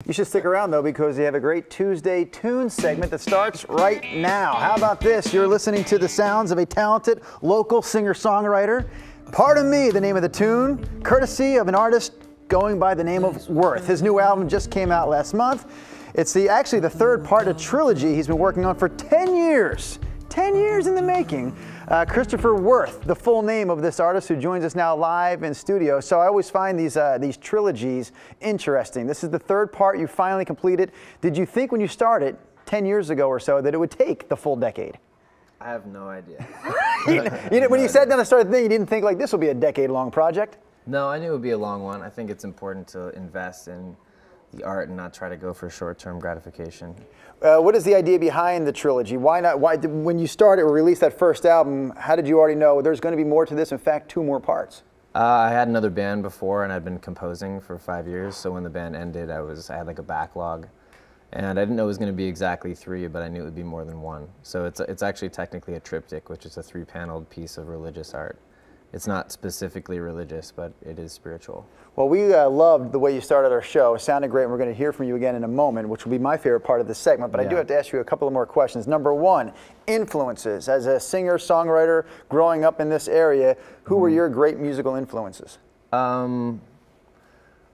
You should stick around, though, because they have a great Tuesday Tunes segment that starts right now. How about this? You're listening to the sounds of a talented local singer-songwriter. Pardon Me, the name of the tune, courtesy of an artist going by the name of Worth. His new album just came out last month. It's actually the third part of a trilogy he's been working on for 10 years. 10 years in the making. Christopher Worth, the full name of this artist who joins us now live in studio. So I always find these trilogies interesting. This is the third part you finally completed. Did you think when you started 10 years ago or so that it would take the full decade? I have no idea. When you sat down to start the thing, you didn't think like this will be a decade-long project? No, I knew it would be a long one. I think it's important to invest in the art and not try to go for short-term gratification. What is the idea behind the trilogy? Why not? When you started or released that first album, how did you already know there's going to be more to this? In fact, 2 more parts. I had another band before, and I'd been composing for 5 years. So when the band ended, I had like a backlog, and I didn't know it was going to be exactly 3, but I knew it would be more than 1. So it's actually technically a triptych, which is a 3-paneled piece of religious art. It's not specifically religious, but it is spiritual. Well, we loved the way you started our show. It sounded great, and we're going to hear from you again in a moment, which will be my favorite part of this segment. But I do have to ask you a couple of more questions. Number 1, influences. As a singer-songwriter growing up in this area, who were your great musical influences? I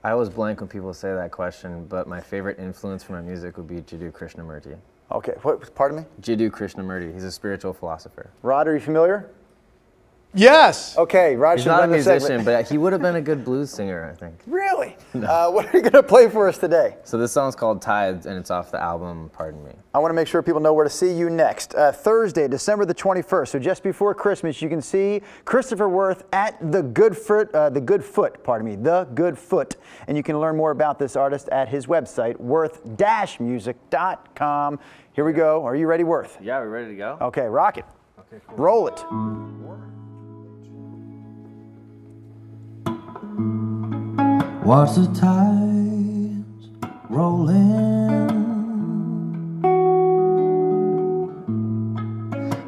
always blank when people say that question, but my favorite influence for my music would be Jiddu Krishnamurti. Okay, pardon me? Jiddu Krishnamurti. He's a spiritual philosopher. Rod, are you familiar? Yes. Okay, Rod. He's not a musician, but he would have been a good blues singer, I think. Really? No. What are you going to play for us today? So this song's called Tides, and it's off the album Pardon Me. I want to make sure people know where to see you next. Thursday, December the 21st, so just before Christmas, you can see Christopher Worth at The Good Foot, The Good Foot. And you can learn more about this artist at his website, worth-music.com. Here we go. Are you ready, Worth? Yeah, we're ready to go. Okay, rock it. Okay, cool. Roll it. Watch the tides roll in,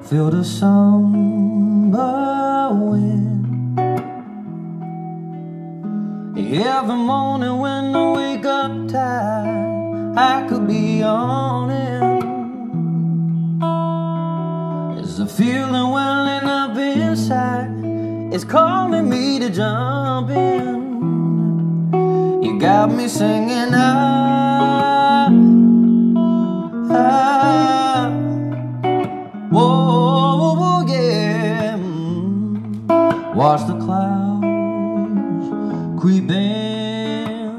feel the summer wind. Every morning when I wake up tired, I could be yawning. There's a feeling welling up inside, it's calling me to jump in. You got me singing whoa, whoa, yeah. Watch the clouds creep in.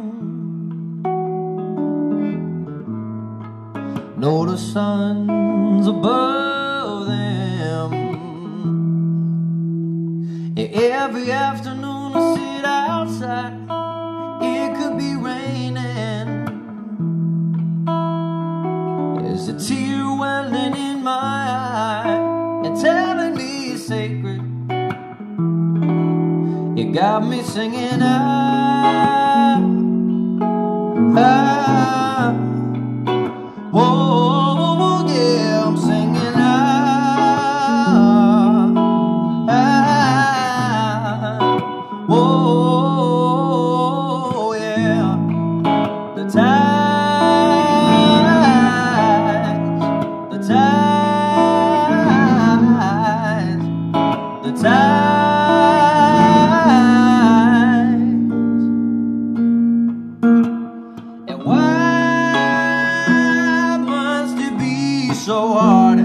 Know the sun's above them. Every afternoon I sit outside, it could be raining. There's a tear welling in my eye and telling me it's sacred. You got me singing whoa, yeah, I'm singing whoa, yeah. The tides, the tides, the tides. And why must it be so hard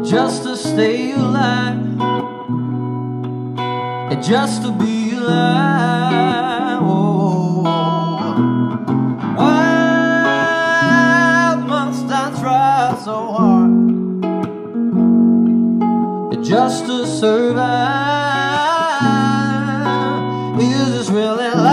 just to stay alive? Just to be alive, oh. Why must I try so hard just to survive? Is this really life?